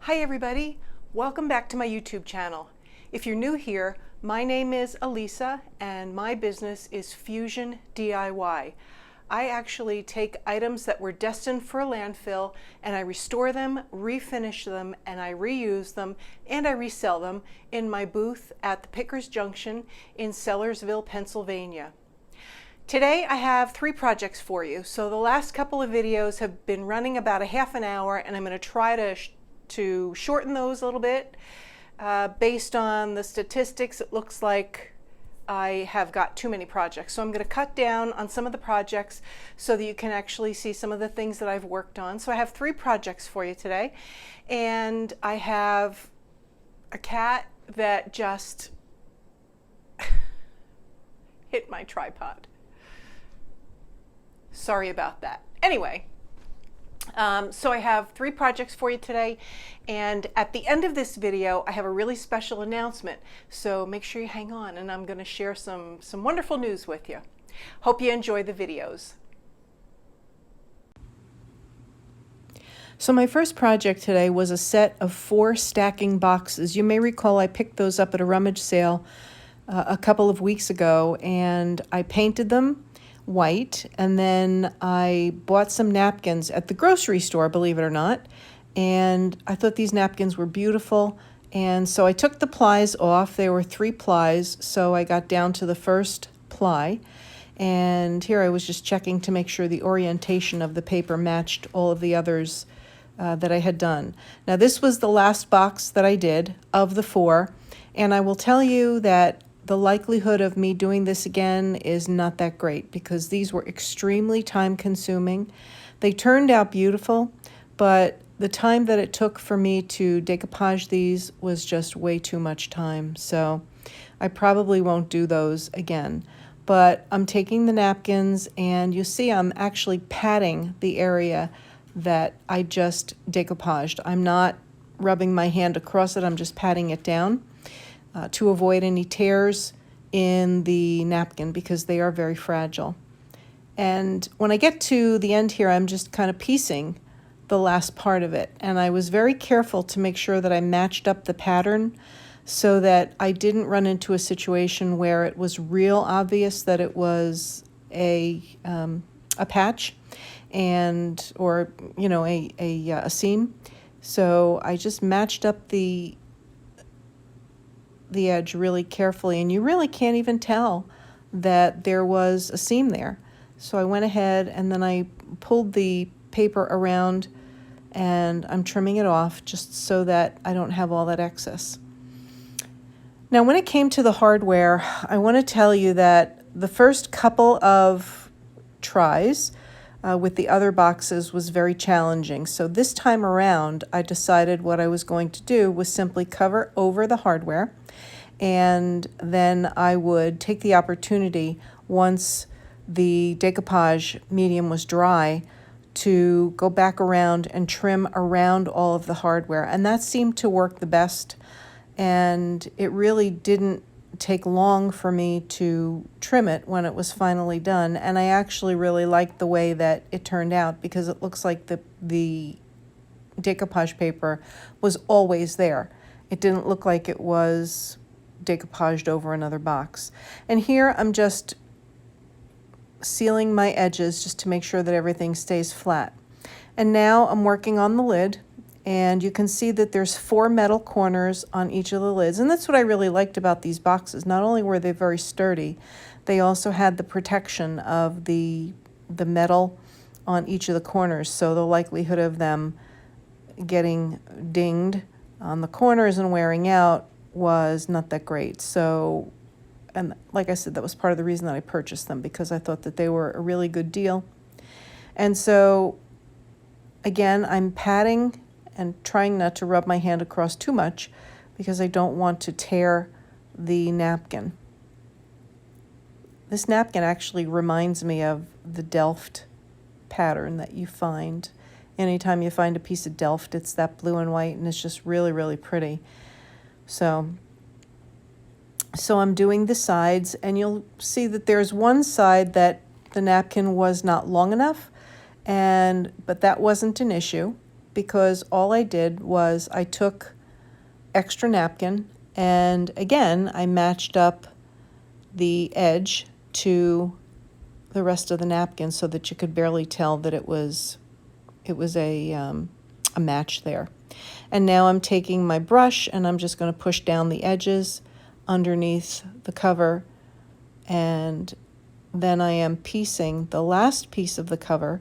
Hi everybody, welcome back to my YouTube channel. If you're new here, my name is Elisa and my business is FusionDIY. I actually take items that were destined for a landfill and I restore them, refinish them, and I reuse them and I resell them in my booth at the Pickers Junction in Sellersville, Pennsylvania. Today I have 3 projects for you. So the last couple of videos have been running about a half an hour and I'm going to try to shorten those a little bit. Based on the statistics, it looks like I have got too many projects. So I'm going to cut down on some of the projects so that you can actually see some of the things that I've worked on. So I have 3 projects for you today. And I have a cat that just hit my tripod. Sorry about that. Anyway. So I have 3 projects for you today, and at the end of this video I have a really special announcement, so make sure you hang on and I'm going to share some wonderful news with you. Hope you enjoy the videos. So my first project today was a set of 4 stacking boxes. You may recall I picked those up at a rummage sale a couple of weeks ago, and I painted them white, and then I bought some napkins at the grocery store, believe it or not, and I thought these napkins were beautiful, and so I took the plies off. There were 3 plies, so I got down to the first ply, and here I was just checking to make sure the orientation of the paper matched all of the others that I had done. Now this was the last box that I did of the 4, and I will tell you that the likelihood of me doing this again is not that great because these were extremely time consuming. They turned out beautiful, but the time that it took for me to decoupage these was just way too much time. So I probably won't do those again. But I'm taking the napkins and you see I'm actually patting the area that I just decoupaged. I'm not rubbing my hand across it, I'm just patting it down. To avoid any tears in the napkin because they are very fragile. And when I get to the end here, I'm just kind of piecing the last part of it. And I was very careful to make sure that I matched up the pattern so that I didn't run into a situation where it was real obvious that it was a patch and or a seam. So I just matched up the edge really carefully, and you really can't even tell that there was a seam there. So I went ahead and then I pulled the paper around and I'm trimming it off just so that I don't have all that excess. Now when it came to the hardware, I want to tell you that the first couple of tries with the other boxes was very challenging. So this time around I decided what I was going to do was simply cover over the hardware, and then I would take the opportunity once the decoupage medium was dry to go back around and trim around all of the hardware, and that seemed to work the best, and it really didn't take long for me to trim it when it was finally done. And I actually really liked the way that it turned out because it looks like the decoupage paper was always there. It didn't look like it was decoupaged over another box. And here I'm just sealing my edges just to make sure that everything stays flat. And now I'm working on the lid, and you can see that there's 4 metal corners on each of the lids, and that's what I really liked about these boxes. Not only were they very sturdy, they also had the protection of the metal on each of the corners, so the likelihood of them getting dinged on the corners and wearing out was not that great. So, and like I said, that was part of the reason that I purchased them, because I thought that they were a really good deal. And so again, I'm patting and trying not to rub my hand across too much because I don't want to tear the napkin. This napkin actually reminds me of the Delft pattern that you find. Anytime you find a piece of Delft, it's that blue and white, and it's just really, really pretty. So I'm doing the sides, and you'll see that there's one side that the napkin was not long enough, but that wasn't an issue. because all I did was I took extra napkin and again I matched up the edge to the rest of the napkin so that you could barely tell that it was a match there. And now I'm taking my brush and I'm just going to push down the edges underneath the cover, and then I am piecing the last piece of the cover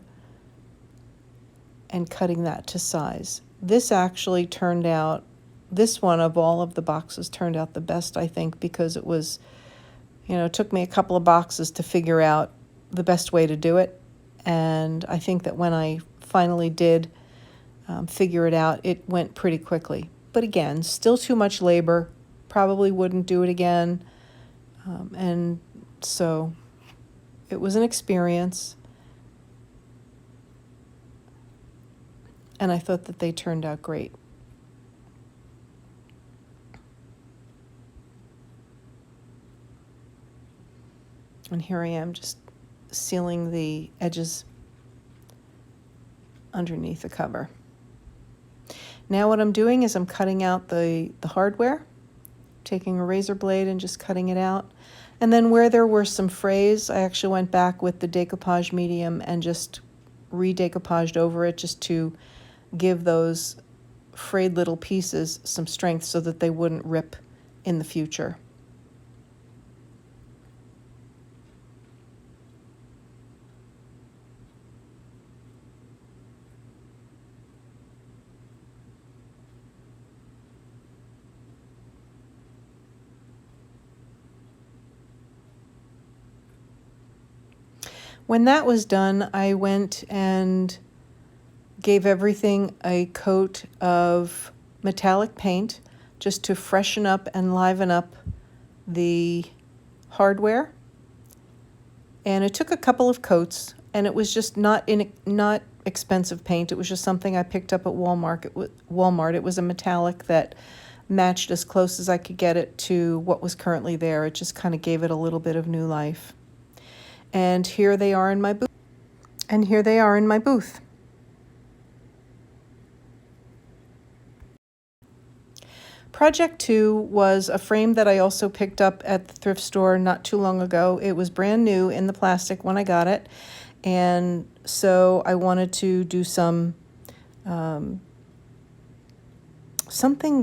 and cutting that to size. This actually turned out, this one of all of the boxes turned out the best, I think, because it was, it took me a couple of boxes to figure out the best way to do it. And I think that when I finally did figure it out, it went pretty quickly. But again, still too much labor, probably wouldn't do it again. And so it was an experience. And I thought that they turned out great. And here I am just sealing the edges underneath the cover. Now what I'm doing is I'm cutting out the hardware, taking a razor blade and just cutting it out. And then where there were some frays, I actually went back with the decoupage medium and just re-decoupaged over it just to give those frayed little pieces some strength so that they wouldn't rip in the future. When that was done, I went and gave everything a coat of metallic paint just to freshen up and liven up the hardware. And it took a couple of coats, and it was just not expensive paint. It was just something I picked up at Walmart. It was a metallic that matched as close as I could get it to what was currently there. It just kind of gave it a little bit of new life. And here they are in my booth. Project 2 was a frame that I also picked up at the thrift store not too long ago. It was brand new in the plastic when I got it, and so I wanted to do something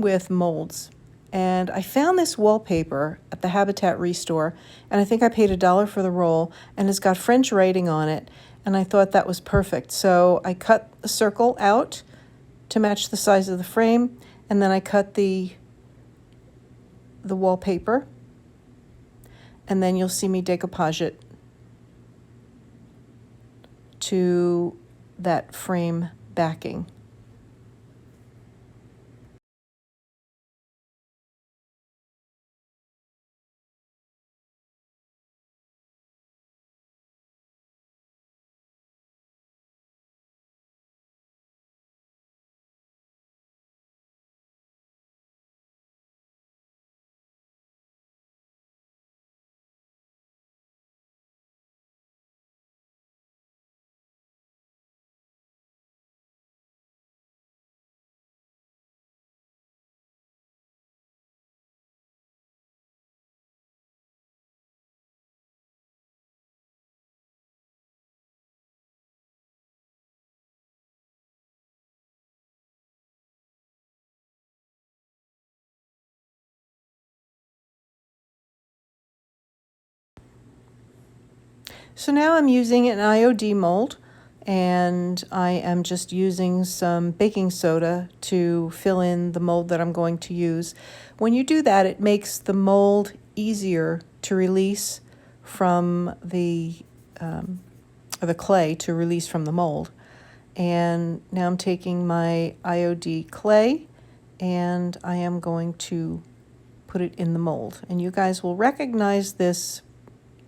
with molds. And I found this wallpaper at the Habitat Restore, and I think I paid $1 for the roll, and it's got French writing on it, and I thought that was perfect. So I cut a circle out to match the size of the frame, and then I cut the wallpaper, and then you'll see me decoupage it to that frame backing. So now I'm using an IOD mold, and I am just using some baking soda to fill in the mold that I'm going to use. When you do that, it makes the mold easier to release from the clay to release from the mold. And now I'm taking my IOD clay and I am going to put it in the mold. And you guys will recognize this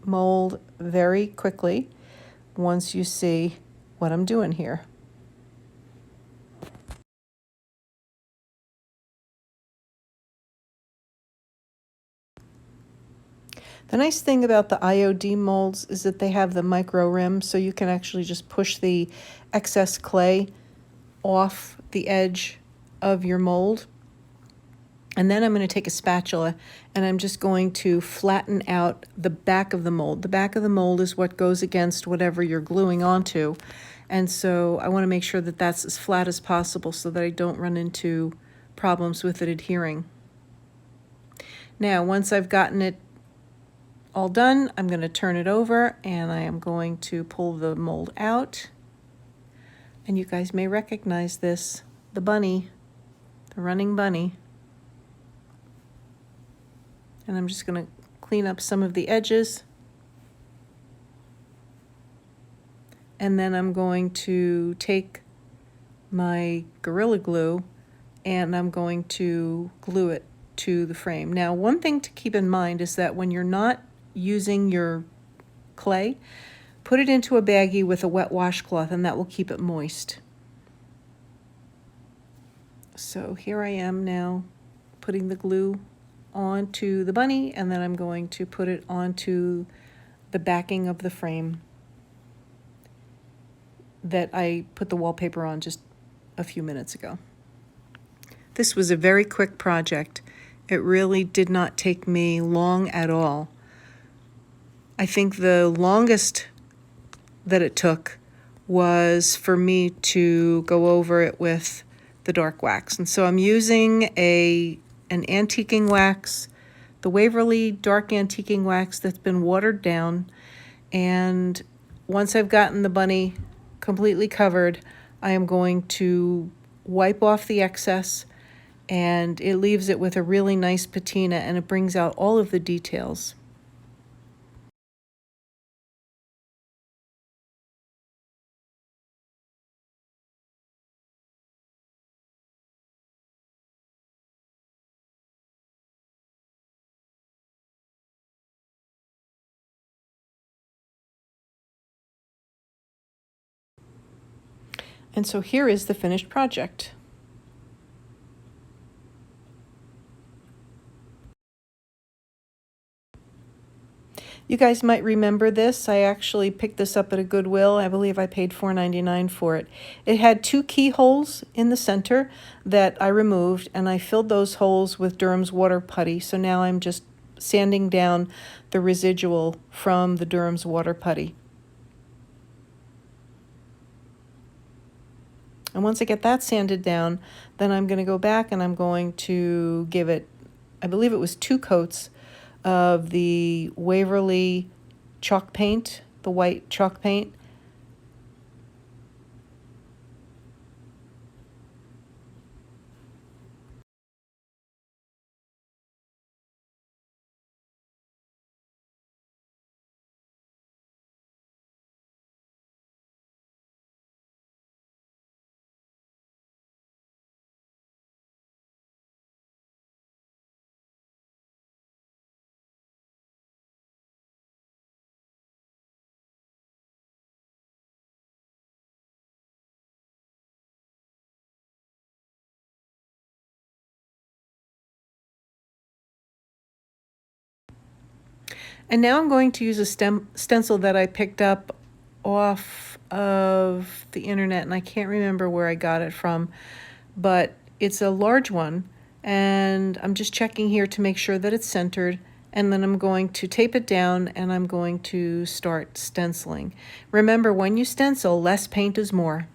mold very quickly once you see what I'm doing here. The nice thing about the IOD molds is that they have the micro rim, so you can actually just push the excess clay off the edge of your mold. And then I'm going to take a spatula and I'm just going to flatten out the back of the mold. The back of the mold is what goes against whatever you're gluing onto. And so I want to make sure that that's as flat as possible so that I don't run into problems with it adhering. Now, once I've gotten it all done, I'm going to turn it over and I am going to pull the mold out. And you guys may recognize this, the bunny, the running bunny. And I'm just going to clean up some of the edges. And then I'm going to take my Gorilla Glue and I'm going to glue it to the frame. Now, one thing to keep in mind is that when you're not using your clay, put it into a baggie with a wet washcloth and that will keep it moist. So here I am now putting the glue onto the bunny, and then I'm going to put it onto the backing of the frame that I put the wallpaper on just a few minutes ago. This was a very quick project. It really did not take me long at all. I think the longest that it took was for me to go over it with the dark wax. And so I'm using an antiquing wax, the Waverly dark antiquing wax that's been watered down. And once I've gotten the bunny completely covered, I am going to wipe off the excess, and it leaves it with a really nice patina and it brings out all of the details. And so here is the finished project. You guys might remember this. I actually picked this up at a Goodwill. I believe I paid $4.99 for it. It had 2 keyholes in the center that I removed, and I filled those holes with Durham's water putty. So now I'm just sanding down the residual from the Durham's water putty. And once I get that sanded down, then I'm going to go back and I'm going to give it, I believe it was 2 coats of the Waverly chalk paint, the white chalk paint. And now I'm going to use a stencil that I picked up off of the internet, and I can't remember where I got it from, but it's a large one, and I'm just checking here to make sure that it's centered, and then I'm going to tape it down and I'm going to start stenciling. Remember, when you stencil, less paint is more.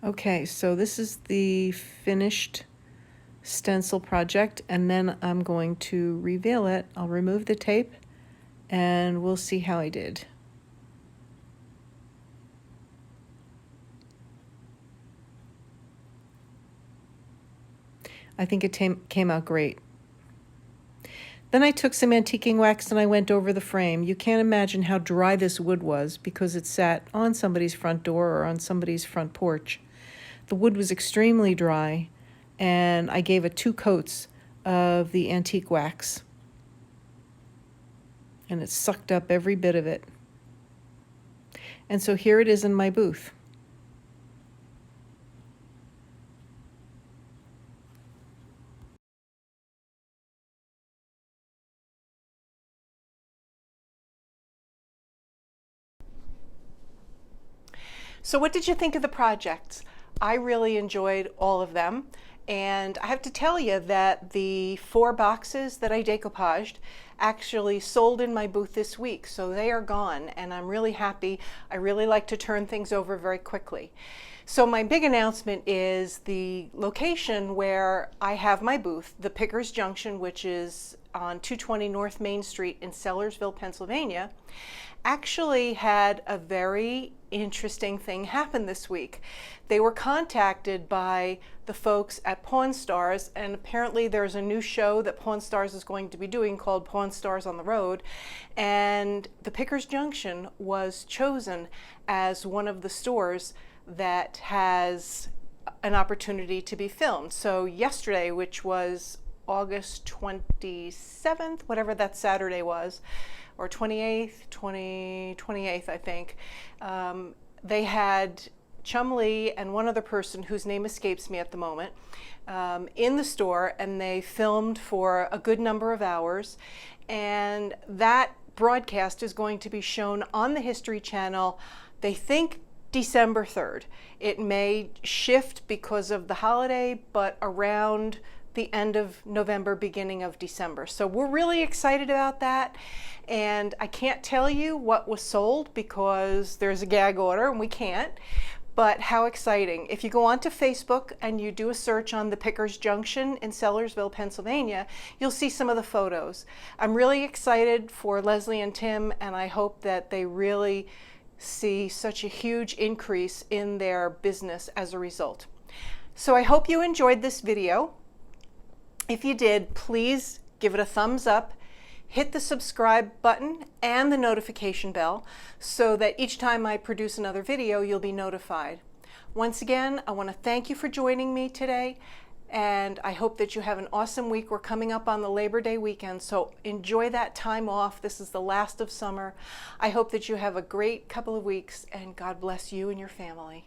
Okay, so this is the finished stencil project, and then I'm going to reveal it. I'll remove the tape and we'll see how I did. I think it came out great. Then I took some antiquing wax and I went over the frame. You can't imagine how dry this wood was because it sat on somebody's front door or on somebody's front porch. The wood was extremely dry, and I gave it 2 coats of the antique wax. and it sucked up every bit of it. And so here it is in my booth. So what did you think of the projects? I really enjoyed all of them. And I have to tell you that the 4 boxes that I decoupaged actually sold in my booth this week. So they are gone and I'm really happy. I really like to turn things over very quickly. So my big announcement is the location where I have my booth, the Pickers Junction, which is on 220 North Main Street in Sellersville, Pennsylvania, actually had a very interesting thing happen this week. They were contacted by the folks at Pawn Stars, and apparently there's a new show that Pawn Stars is going to be doing called Pawn Stars on the Road, and the Pickers Junction was chosen as one of the stores that has an opportunity to be filmed. So yesterday, which was August 27th, whatever that Saturday was, or 28th, 28th, I think, they had Chumlee and one other person whose name escapes me at the moment in the store, and they filmed for a good number of hours. And that broadcast is going to be shown on the History Channel, they think December 3rd. It may shift because of the holiday, but around the end of November, beginning of December. So we're really excited about that. And I can't tell you what was sold because there's a gag order and we can't, but how exciting. If you go onto Facebook and you do a search on the Pickers Junction in Sellersville, Pennsylvania, you'll see some of the photos. I'm really excited for Leslie and Tim, and I hope that they really see such a huge increase in their business as a result. So I hope you enjoyed this video. If you did, please give it a thumbs up, hit the subscribe button and the notification bell so that each time I produce another video, you'll be notified. Once again, I want to thank you for joining me today, and I hope that you have an awesome week. We're coming up on the Labor Day weekend, so enjoy that time off. This is the last of summer. I hope that you have a great couple of weeks, and God bless you and your family.